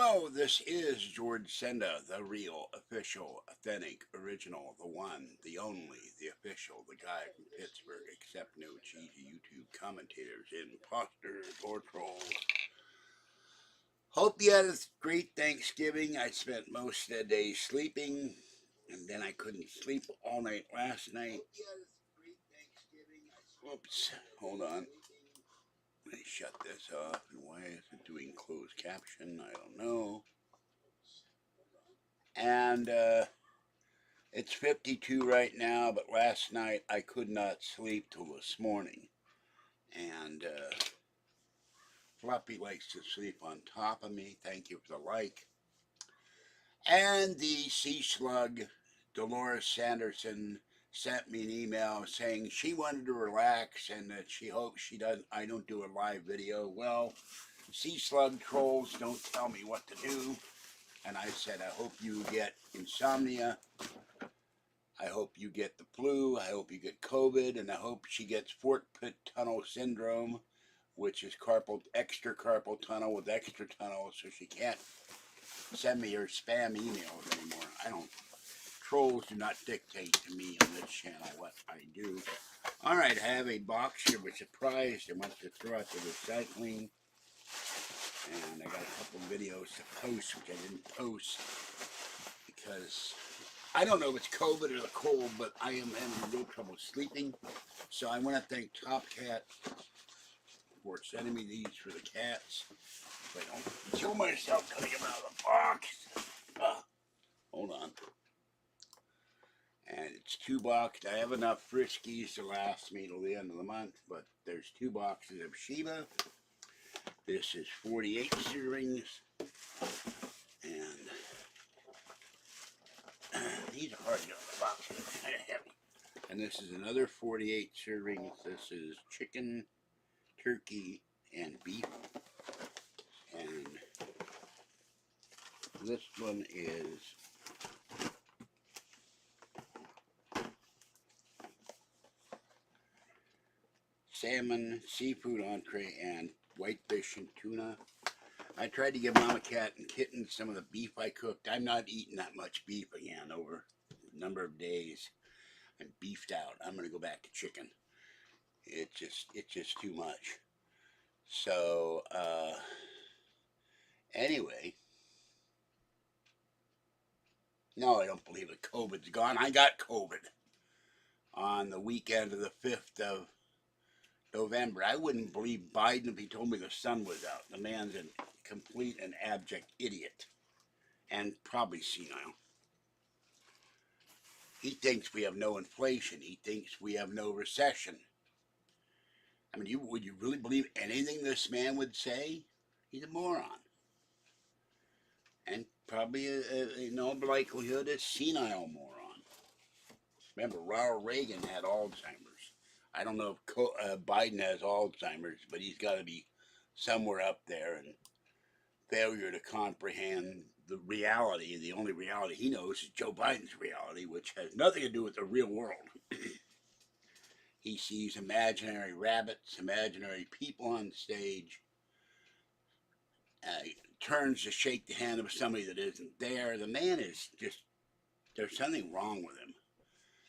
Hello, this is George Senda, the real, official, authentic, original, the one, the only, the official, the guy from Pittsburgh, except no cheesy YouTube commentators, imposters, or trolls. Hope you had a great Thanksgiving. I spent most of the day sleeping, and then I couldn't sleep all night last night. Oops, hold on. Let me shut this off. Why is it doing closed caption? I don't know. And, it's 52 right now, but last night I could not sleep till this morning. And Fluffy likes to sleep on top of me. Thank you for the like. And the sea slug, Dolores Sanderson, sent me an email saying she wanted to relax and that she hopes I don't do a live video. Well, sea slug trolls don't tell me what to do. And I said, I hope you get insomnia. I hope you get the flu, I hope you get COVID, and I hope she gets Fort Pitt Tunnel Syndrome, which is extra carpal tunnel with extra tunnel, so she can't send me her spam emails anymore. Trolls do not dictate to me on this channel what I do. Alright, I have a box here of a surprise I want to throw out to recycling. And I got a couple videos to post, which I didn't post, because I don't know if it's COVID or the cold, but I am having real trouble sleeping. So I want to thank Top Cat for sending me these for the cats. So I don't kill myself cutting them out of the box. Hold on. And it's 2 boxes. I have enough Friskies to last me till the end of the month, but there's 2 boxes of Shiba. This is 48 servings. And these are hard to get out of the box. They're kind of heavy. And this is another 48 servings. This is chicken, turkey, and beef. And this one is salmon, seafood entree, and whitefish and tuna. I tried to give Mama Cat and Kitten some of the beef I cooked. I'm not eating that much beef again over a number of days. I'm beefed out. I'm going to go back to chicken. It's just too much. So, anyway. No, I don't believe it. COVID's gone. I got COVID on the weekend of the 5th of November. I wouldn't believe Biden if he told me the sun was out. The man's a complete and abject idiot. And probably senile. He thinks we have no inflation. He thinks we have no recession. I mean, would you really believe anything this man would say? He's a moron. And probably, in all likelihood, a senile moron. Remember, Ronald Reagan had Alzheimer's. I don't know if Biden has Alzheimer's, but he's got to be somewhere up there. And failure to comprehend the reality, the only reality he knows is Joe Biden's reality, which has nothing to do with the real world. He sees imaginary rabbits, imaginary people on stage, turns to shake the hand of somebody that isn't there. The man is just, there's something wrong with him.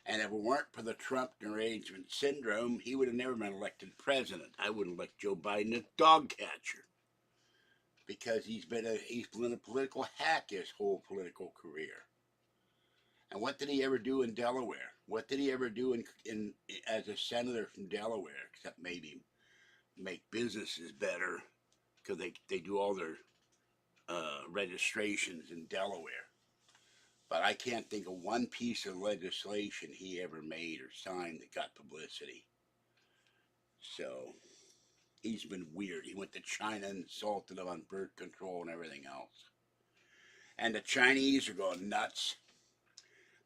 And if it weren't for the Trump derangement syndrome, he would have never been elected president. I wouldn't elect Joe Biden as dog catcher, because he's been a political hack his whole political career. And what did he ever do in Delaware? What did he ever do as a senator from Delaware, except maybe make businesses better, because they do all their registrations in Delaware. But I can't think of one piece of legislation he ever made or signed that got publicity. So he's been weird. He went to China and insulted them on birth control and everything else. And the Chinese are going nuts.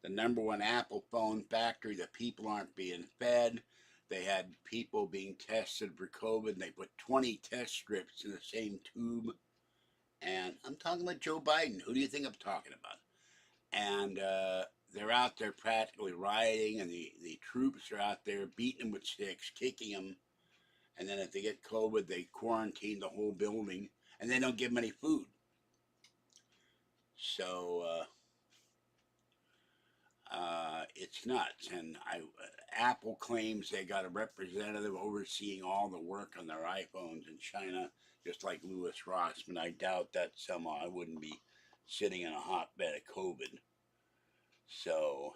The #1 Apple phone factory, the people aren't being fed. They had people being tested for COVID, and they put 20 test strips in the same tube. And I'm talking about Joe Biden. Who do you think I'm talking about? And they're out there practically rioting, and the troops are out there beating them with sticks, kicking them. And then if they get COVID, they quarantine the whole building, and they don't give them any food. So it's nuts. And Apple claims they got a representative overseeing all the work on their iPhones in China, just like Louis Rossman. I doubt that somehow I wouldn't be sitting in a hotbed of COVID. So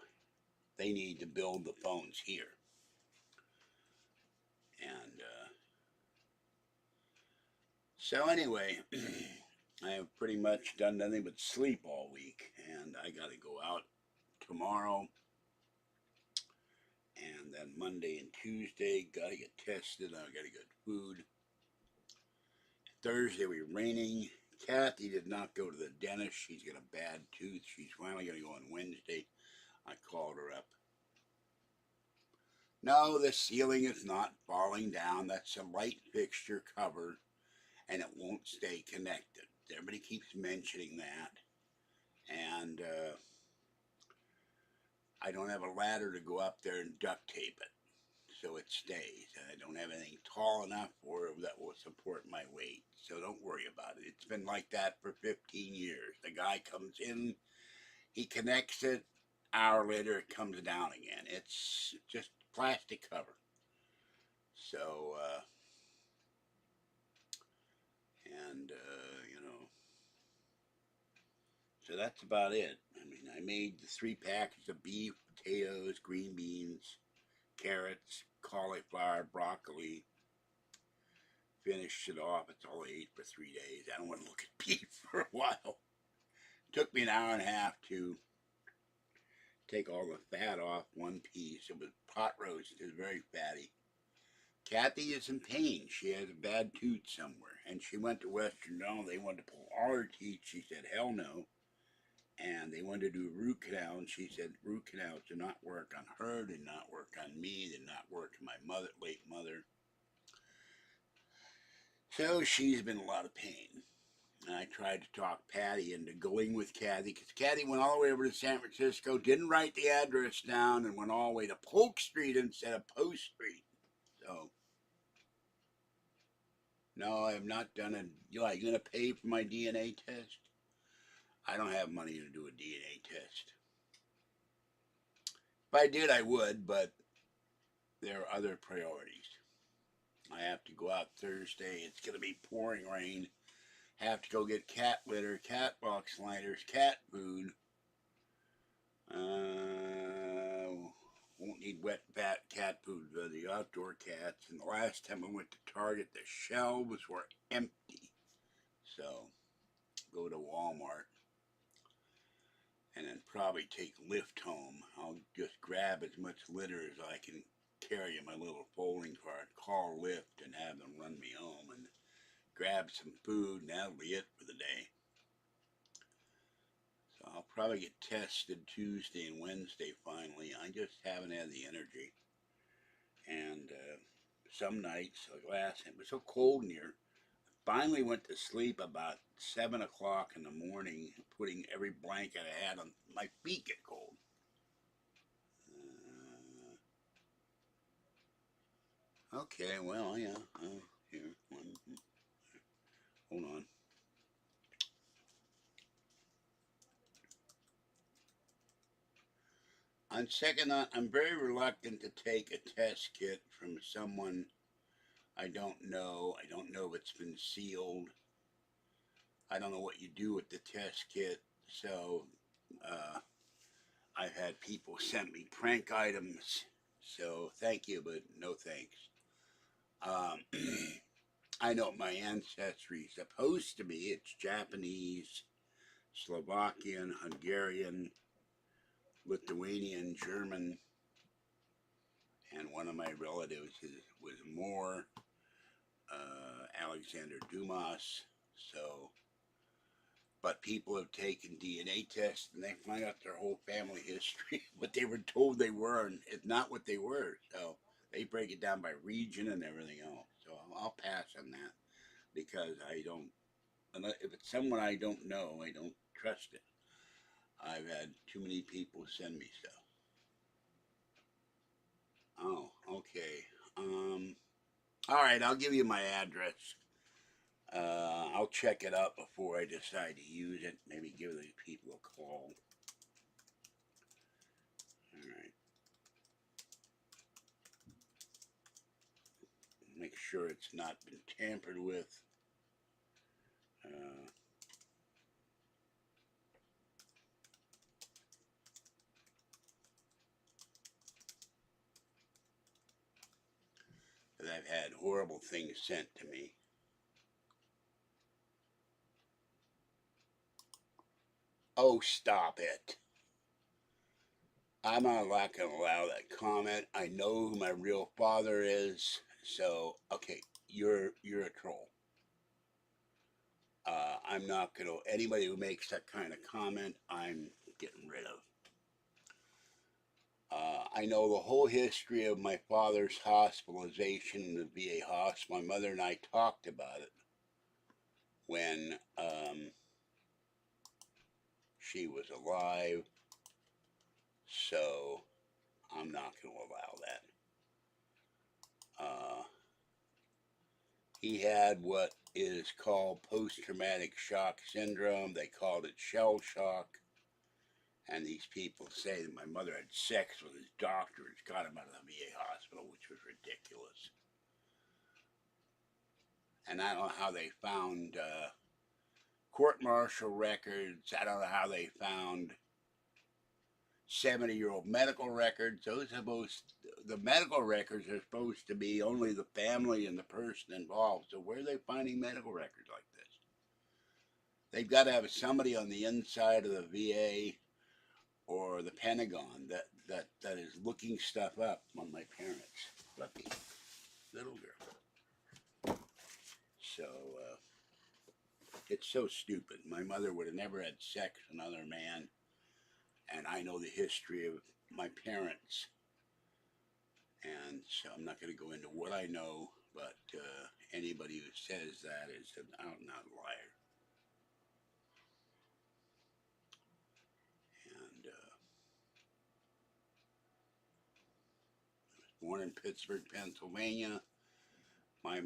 they need to build the phones here. And so anyway, I have pretty much done nothing but sleep all week, and I got to go out tomorrow, and then Monday and Tuesday got to get tested. I got to get food. Thursday we were raining. Kathy did not go to the dentist. She's got a bad tooth. She's finally going to go on Wednesday. I called her up. No, the ceiling is not falling down. That's a light fixture cover, and it won't stay connected. Everybody keeps mentioning that. And I don't have a ladder to go up there and duct tape it so it stays. I don't have anything tall enough or that will support my weight. So don't worry about it. It's been like that for 15 years. The guy comes in, he connects it, hour later it comes down again. It's just plastic cover. So, you know, so that's about it. I mean, I made the 3 packages of beef, potatoes, green beans, carrots, cauliflower, broccoli. Finished it off. It's all I ate for 3 days. I don't want to look at beef for a while. It took me an hour and a half to take all the fat off one piece. It was pot roast. It was very fatty. Kathy is in pain. She has a bad tooth somewhere. And she went to Western Dental. They wanted to pull all her teeth. She said, hell no. And they wanted to do a root canal. And she said, root canals did not work on her, did not work on me, did not work on my late mother. So she's been in a lot of pain. And I tried to talk Patty into going with Kathy, because Kathy went all the way over to San Francisco, didn't write the address down, and went all the way to Polk Street instead of Post Street. So, no, I have not done it. You going to pay for my DNA test? I don't have money to do a DNA test. If I did, I would, but there are other priorities. I have to go out Thursday. It's going to be pouring rain. Have to go get cat litter, cat box liners, cat food. Won't need wet cat food for the outdoor cats. And the last time I went to Target, the shelves were empty. So, go to Walmart and then probably take Lyft home. I'll just grab as much litter as I can carry in my little folding cart, call Lyft and have them run me home, and grab some food, and that'll be it for the day. So I'll probably get tested Tuesday and Wednesday finally. I just haven't had the energy. And some nights, like last night, it was so cold in here. Finally went to sleep about 7 o'clock in the morning, putting every blanket I had on. My feet get cold. Okay, well, yeah. Here, hold on. On second thought, I'm very reluctant to take a test kit from someone I don't know. I don't know if it's been sealed. I don't know what you do with the test kit. So I've had people send me prank items. So thank you, but no thanks. I know my ancestry is supposed to be. It's Japanese, Slovakian, Hungarian, Lithuanian, German, and one of my relatives was more Alexander Dumas. So, but people have taken DNA tests and they find out their whole family history, what they were told they were, and it's not what they were. So they break it down by region and everything else. So I'll pass on that because I don't. If it's someone I don't know, I don't trust it. I've had too many people send me stuff. Oh, okay. All right, I'll give you my address. I'll check it out before I decide to use it. Maybe give the people a call. Alright. Make sure it's not been tampered with. But I've had horrible things sent to me. Oh, stop it. I'm not going to allow that comment. I know who my real father is. So, okay, you're a troll. I'm not going to, anybody who makes that kind of comment, I'm getting rid of. I know the whole history of my father's hospitalization in the VA hospital. My mother and I talked about it when she was alive. So I'm not going to allow that. He had what is called post-traumatic shock syndrome. They called it shell shock. And these people say that my mother had sex with his doctor, which got him out of the VA hospital, which was ridiculous. And I don't know how they found court-martial records. I don't know how they found 70-year-old medical records. The medical records are supposed to be only the family and the person involved. So where are they finding medical records like this? They've got to have somebody on the inside of the VA or the Pentagon that is looking stuff up on my parents. Lucky little girl. So it's so stupid. My mother would have never had sex with another man, and I know the history of my parents, and so I'm not going to go into what I know, but anybody who says that is an out-and-out liar. And I was born in Pittsburgh, Pennsylvania. My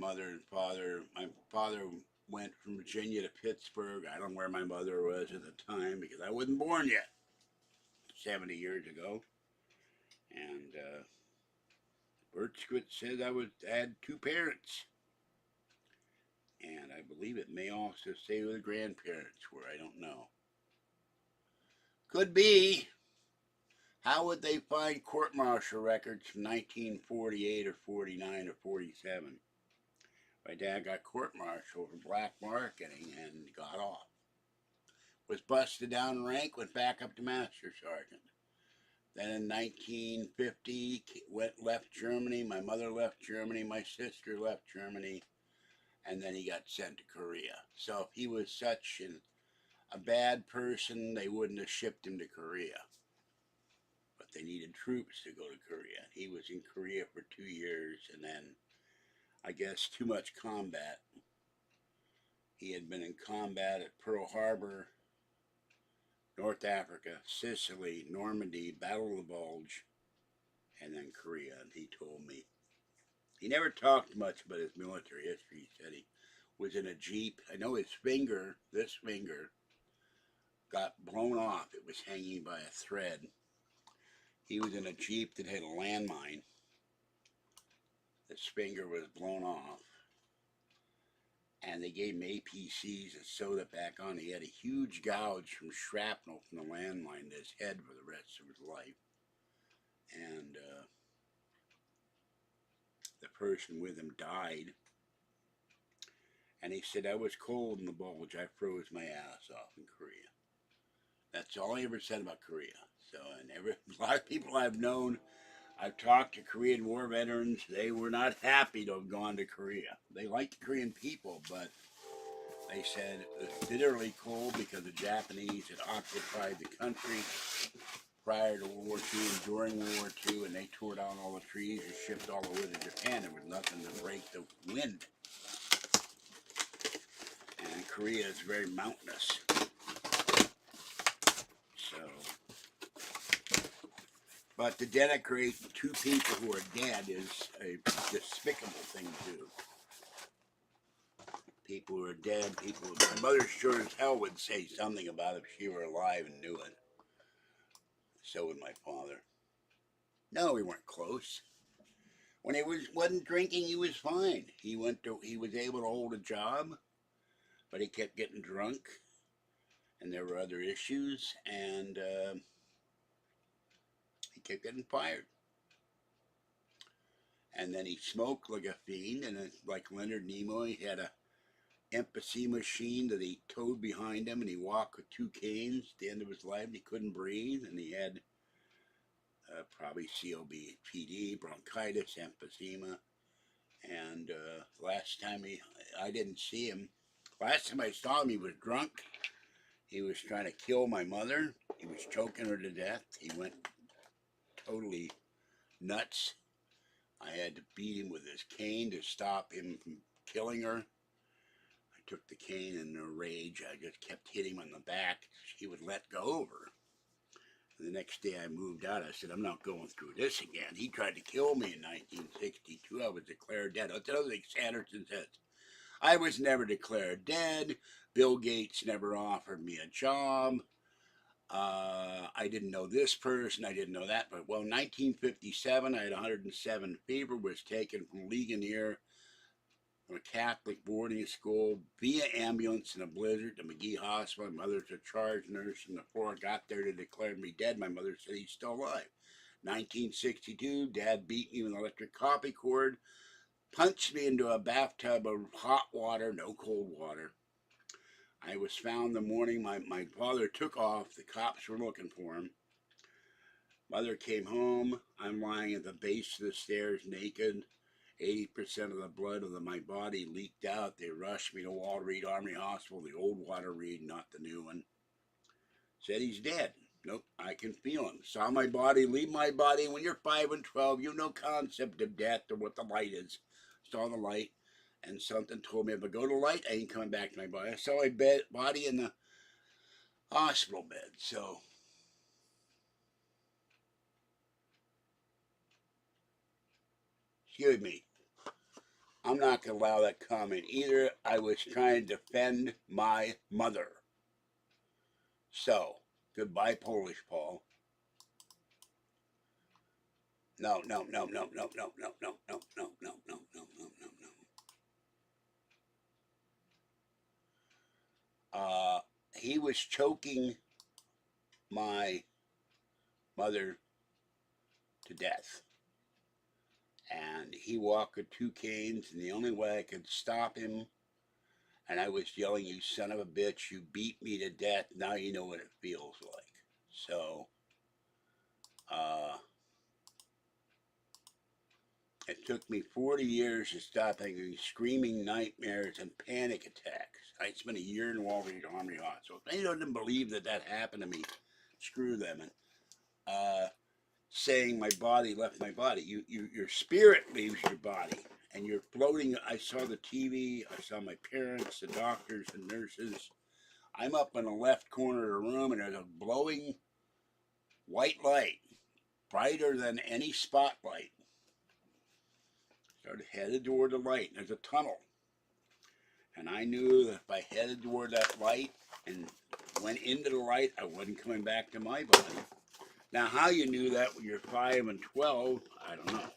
father went from Virginia to Pittsburgh. I don't know where my mother was at the time because I wasn't born yet, 70 years ago. And birth certificate says I had two parents. And I believe it may also say who the grandparents were. I don't know. Could be. How would they find court-martial records from 1948 or 49 or 47? My dad got court-martialed for black marketing and got off. Was busted down in rank, went back up to master sergeant. Then in 1950, left Germany. My mother left Germany. My sister left Germany. And then he got sent to Korea. So if he was such a bad person, they wouldn't have shipped him to Korea. But they needed troops to go to Korea. He was in Korea for 2 years, and then, I guess, too much combat. He had been in combat at Pearl Harbor, North Africa, Sicily, Normandy, Battle of the Bulge, and then Korea. And he told me, he never talked much about his military history. He said he was in a Jeep. I know his finger, this finger, got blown off. It was hanging by a thread. He was in a Jeep that had a landmine. His finger was blown off. And they gave him APCs and sewed it back on. He had a huge gouge from shrapnel from the landmine in his head for the rest of his life. And the person with him died. And he said, I was cold in the bulge. I froze my ass off in Korea. That's all he ever said about Korea. So, and a lot of people I've known, I've talked to Korean War veterans. They were not happy to have gone to Korea. They liked the Korean people, but they said it was bitterly cold because the Japanese had occupied the country prior to World War II and during World War II, and they tore down all the trees and shipped all the wood to Japan. There was nothing to break the wind. And Korea is very mountainous. So, but to denigrate two people who are dead is a despicable thing to do. People who were dead, people, my mother sure as hell would say something about if she were alive and knew it. So would my father. No, we weren't close. When he wasn't drinking, he was fine. He was able to hold a job, but he kept getting drunk, and there were other issues, and he kept getting fired. And then he smoked like a fiend, and like Leonard Nimoy, he had a empathy machine that he towed behind him, and he walked with two canes at the end of his life. And he couldn't breathe, and he had probably COPD, bronchitis, emphysema. And last time I didn't see him. Last time I saw him, he was drunk. He was trying to kill my mother. He was choking her to death. He went totally nuts. I had to beat him with his cane to stop him from killing her. I took the cane in a rage. I just kept hitting him on the back. He would let go of her. And the next day I moved out. I said, I'm not going through this again. He tried to kill me in 1962. I was declared dead. That's another thing Sanderson says. I was never declared dead. Bill Gates never offered me a job. I didn't know this person. I didn't know that. But, well, 1957, I had 107 fever, was taken from Ligonier, from a Catholic boarding school, via ambulance in a blizzard to McGee Hospital. My mother's a charge nurse, and before I got there to declare me dead, my mother said he's still alive. 1962, Dad beat me with an electric coffee cord, punched me into a bathtub of hot water, no cold water. I was found the morning my father took off. The cops were looking for him. Mother came home. I'm lying at the base of the stairs naked. 80% of the blood of my body leaked out. They rushed me to Walter Reed Army Hospital, the old Walter Reed, not the new one. Said he's dead. Nope, I can feel him. Saw my body leave my body. When you're 5 and 12, you have no concept of death or what the light is. Saw the light. And something told me if I go to light, I ain't coming back to my body. I saw my body in the hospital bed. So, excuse me. I'm not going to allow that comment either. I was trying to defend my mother. So, goodbye, Polish Paul. No, no, no, no, no, no, no, no, no, no, no, no, no, no, no, no. He was choking my mother to death. And he walked with two canes, and the only way I could stop him, and I was yelling, you son of a bitch, you beat me to death, now you know what it feels like. So, it took me 40 years to stop having screaming nightmares and panic attacks. I spent a year in Walter Reed Army Hospital. If anyone doesn't believe that happened to me, screw them. And saying my body left my body. Your spirit leaves your body, and you're floating. I saw the TV. I saw my parents, the doctors, and nurses. I'm up in the left corner of the room, and there's a glowing white light, brighter than any spotlight. Started headed toward the light. And there's a tunnel. And I knew that if I headed toward that light and went into the light, I wasn't coming back to my body. Now, how you knew that when you're 5 and 12, I don't know.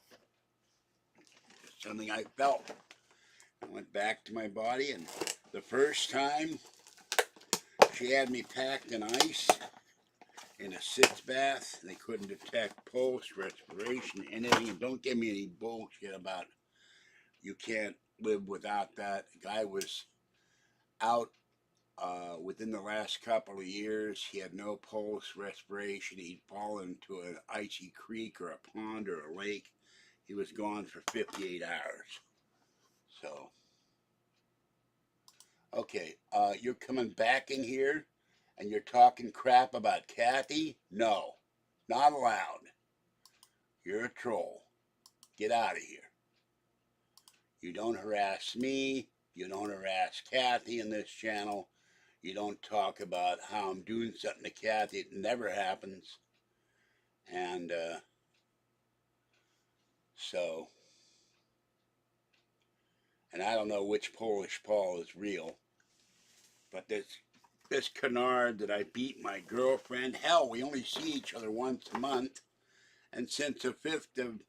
It's something I felt. I went back to my body, and the first time, she had me packed in ice in a sitz bath. They couldn't detect pulse, respiration, anything. And don't give me any bullshit about you can't live without that. The guy was out within the last couple of years. He had no pulse, respiration. He'd fallen into an icy creek or a pond or a lake. He was gone for 58 hours. So, okay, you're coming back in here and you're talking crap about Kathy? No, not allowed. You're a troll. Get out of here. You don't harass me. You don't harass Kathy in this channel. You don't talk about how I'm doing something to Kathy. It never happens. And so, and I don't know which Polish Paul is real. But this canard that I beat my girlfriend, hell, we only see each other once a month. And since the 5th of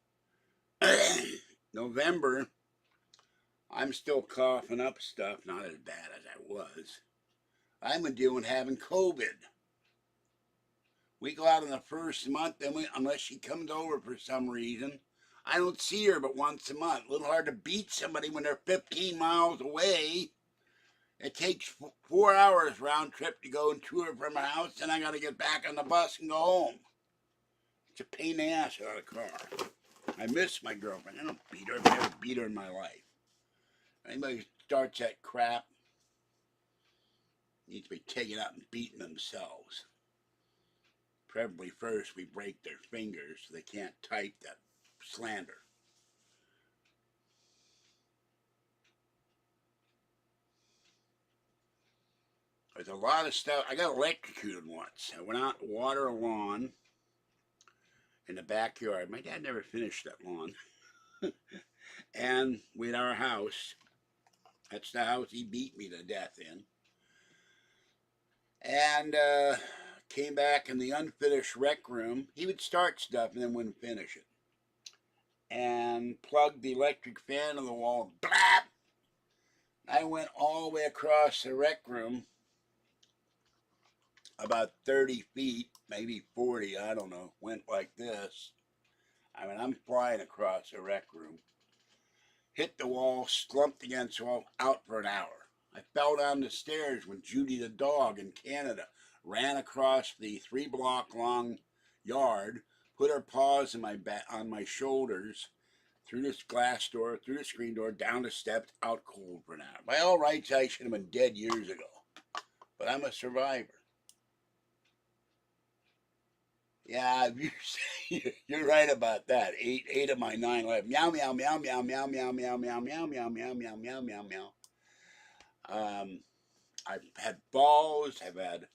November, I'm still coughing up stuff, not as bad as I was. I've been dealing with having COVID. We go out in the first month, then unless she comes over for some reason, I don't see her but once a month. A little hard to beat somebody when they're 15 miles away. It takes 4 hours round trip to go to her from her house, then I got to get back on the bus and go home. It's a pain in the ass out of the car. I miss my girlfriend. I don't beat her. I've never beat her in my life. Anybody who starts that crap needs to be taken out and beaten themselves. Preferably first we break their fingers so they can't type that slander. There's a lot of stuff. I got electrocuted once. I went out to water a lawn in the backyard. My dad never finished that lawn. And we had our house. That's the house he beat me to death in. And came back in the unfinished rec room. He would start stuff and then wouldn't finish it. And plugged the electric fan on the wall. Blap! I went all the way across the rec room, about 30 feet, maybe 40, I don't know. Went like this. I mean, I'm flying across the rec room. Hit the wall, slumped against the wall, out for an hour. I fell down the stairs when Judy the dog in Canada ran across the 3-block long yard, put her paws in my back, on my shoulders, through this glass door, through the screen door, down the steps, out cold for an hour. By all rights, I should have been dead years ago. But I'm a survivor. Yeah, you're right about that. Eight of my 9 left. Meow, meow, meow, meow, meow, meow, meow, meow, meow, meow, meow, meow, meow, meow, meow. I've had falls. I've had,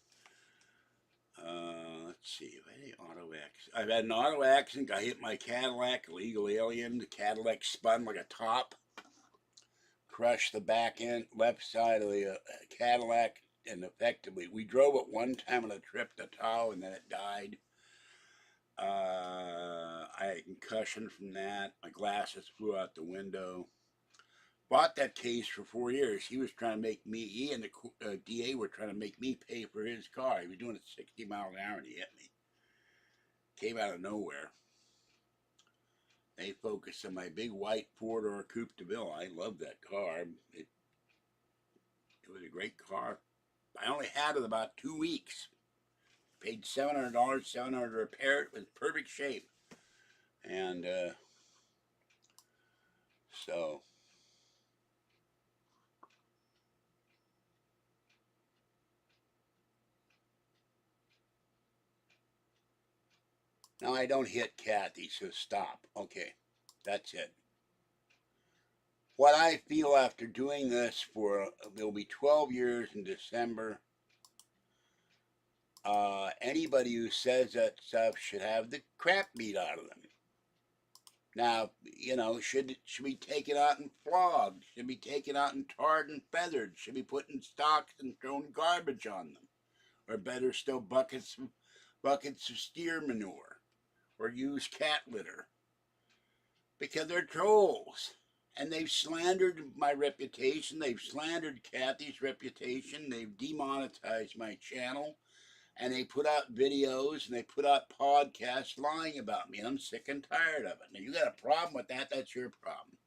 let's see, I've had an auto accident. I hit my Cadillac, illegal alien. The Cadillac spun like a top. Crushed the back end, left side of the Cadillac, and effectively, we drove it one time on a trip to Tahoe, and then it died. I had a concussion from that. My glasses flew out the window. Bought that case for 4 years. He was trying to make me, he and the DA were trying to make me pay for his car. He was doing it 60 miles an hour and he hit me. Came out of nowhere. They focused on my big white 4-door Coupe de Ville. I loved that car. It was a great car. I only had it about 2 weeks. Paid $700, $700 to repair it. It was perfect shape. And so now I don't hit Kathy, so stop. Okay, that's it. What I feel after doing this for, it'll be 12 years in December. Anybody who says that stuff should have the crap beat out of them. Now, you know, should be taken out and flogged, should be taken out and tarred and feathered, should be put in stocks and thrown garbage on them. Or better still, buckets of steer manure. Or use cat litter. Because they're trolls. And they've slandered my reputation. They've slandered Kathy's reputation. They've demonetized my channel. And they put out videos and they put out podcasts lying about me. And I'm sick and tired of it. Now, you got a problem with that, that's your problem.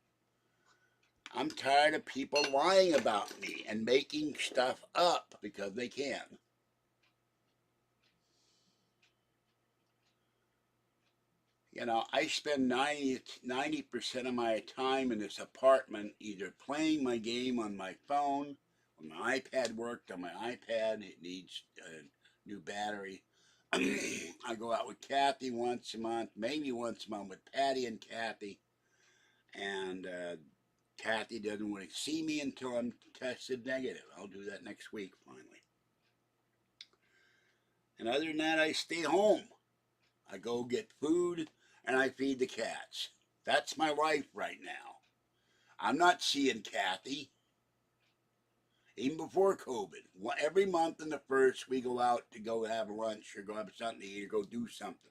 I'm tired of people lying about me and making stuff up because they can. You know, I spend 90% of my time in this apartment either playing my game on my phone, when my iPad worked on my iPad, it needs a new battery. I go out with Kathy once a month, maybe once a month with Patty and Kathy. And Kathy doesn't want to see me until I'm tested negative. I'll do that next week, finally. And other than that, I stay home. I go get food and I feed the cats. That's my life right now. I'm not seeing Kathy. Even before COVID. Every month in the first, we go out to go have lunch or go have something to eat or go do something.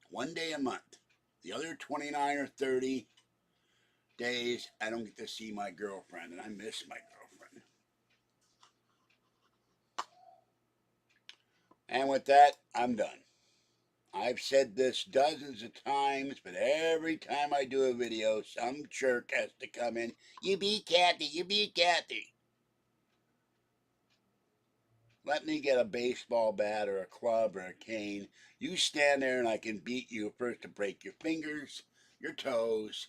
One day a month. The other 29 or 30 days, I don't get to see my girlfriend, and I miss my girlfriend. And with that, I'm done. I've said this dozens of times, but every time I do a video, some jerk has to come in. You beat Kathy, you beat Kathy. Let me get a baseball bat or a club or a cane. You stand there and I can beat you first to break your fingers, your toes,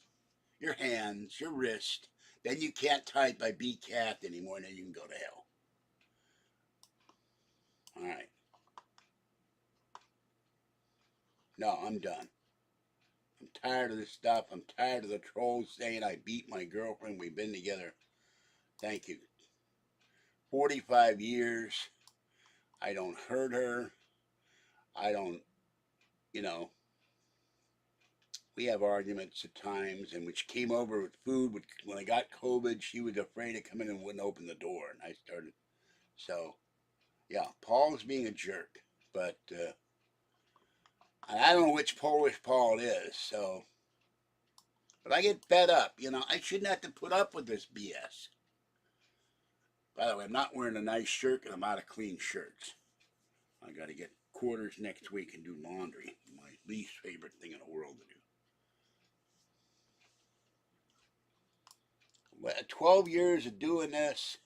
your hands, your wrist. Then you can't type I beat Kathy anymore, and then you can go to hell. All right. No, I'm done. I'm tired of this stuff. I'm tired of the trolls saying I beat my girlfriend. We've been together. Thank you. 45 years. I don't hurt her. I don't, you know, we have arguments at times, and which came over with food. When I got COVID, she was afraid to come in and wouldn't open the door, and I started. So, yeah, Paul's being a jerk, but and I don't know which Polish Paul it is. So, but I get fed up. I shouldn't have to put up with this BS. By the way, I'm not wearing a nice shirt, and I'm out of clean shirts. I got to get quarters next week and do laundry. My least favorite thing in the world to do. 12 years of doing this,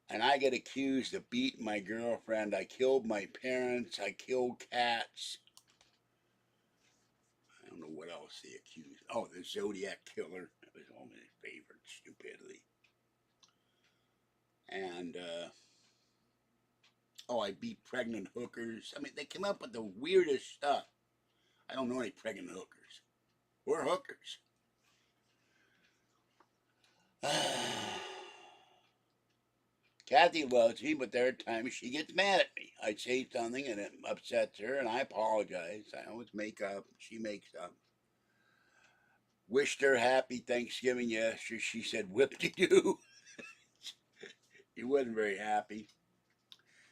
and I get accused of beating my girlfriend. I killed my parents. I killed cats. I don't know what else they accused. Oh, the Zodiac Killer. That was all my favorite stupidity. And, I beat pregnant hookers. I mean, they came up with the weirdest stuff. I don't know any pregnant hookers. We're hookers. Kathy loves me, but there are times she gets mad at me. I say something and it upsets her, and I apologize. I always make up. She makes up. Wished her happy Thanksgiving yesterday. She said, whipped you. She wasn't very happy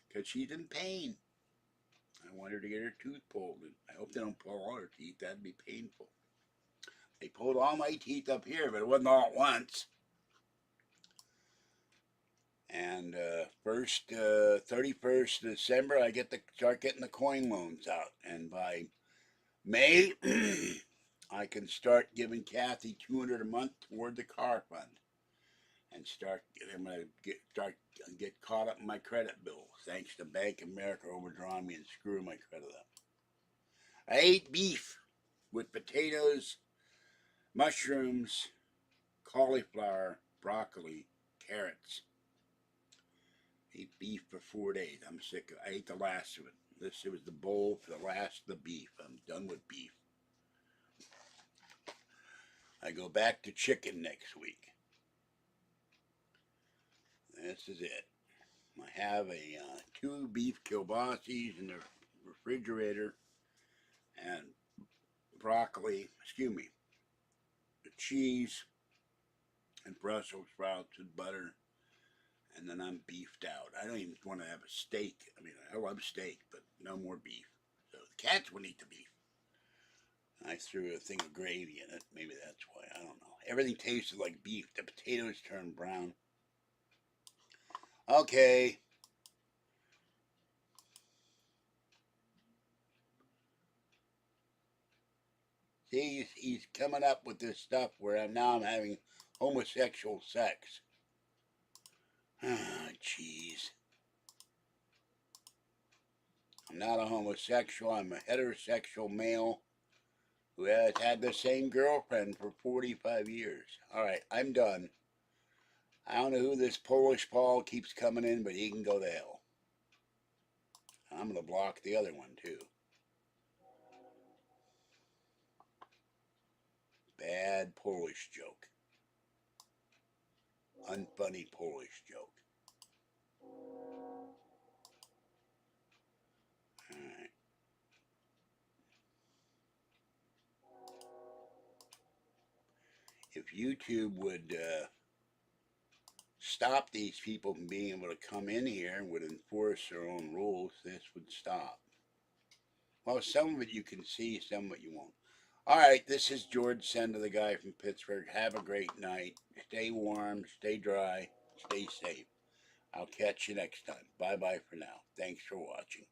because she's in pain. I want her to get her tooth pulled. And I hope they don't pull all her teeth. That'd be painful. They pulled all my teeth up here, but it wasn't all at once. And 31st December, I start getting the coin loans out. And by May, I can start giving Kathy $200 a month toward the car fund. And I'm going to get caught up in my credit bill, thanks to Bank of America overdrawing me and screwing my credit up. I ate beef with potatoes, mushrooms, cauliflower, broccoli, carrots. I ate beef for 4 days. I'm sick of it. I ate the last of it. This was the bowl for the last of the beef. I'm done with beef. I go back to chicken next week. This is it. I have 2 beef kielbasis in the refrigerator and broccoli, cheese and Brussels sprouts and butter, and then I'm beefed out. I don't even want to have a steak. I mean, I love steak, but no more beef. So the cats would eat the beef. I threw a thing of gravy in it. Maybe that's why. I don't know. Everything tasted like beef. The potatoes turned brown. Okay. See, he's coming up with this stuff where I'm having homosexual sex. Ah, jeez. I'm not a homosexual. I'm a heterosexual male who has had the same girlfriend for 45 years. All right, I'm done. I don't know who this Polish Paul keeps coming in, but he can go to hell. I'm going to block the other one, too. Bad Polish joke. Unfunny Polish joke. All right. If YouTube would stop these people from being able to come in here and would enforce their own rules, this would stop. Well, some of it you can see, some of it you won't. All right, this is George Senda, the guy from Pittsburgh. Have a great night. Stay warm, stay dry, stay safe. I'll catch you next time. Bye-bye for now. Thanks for watching.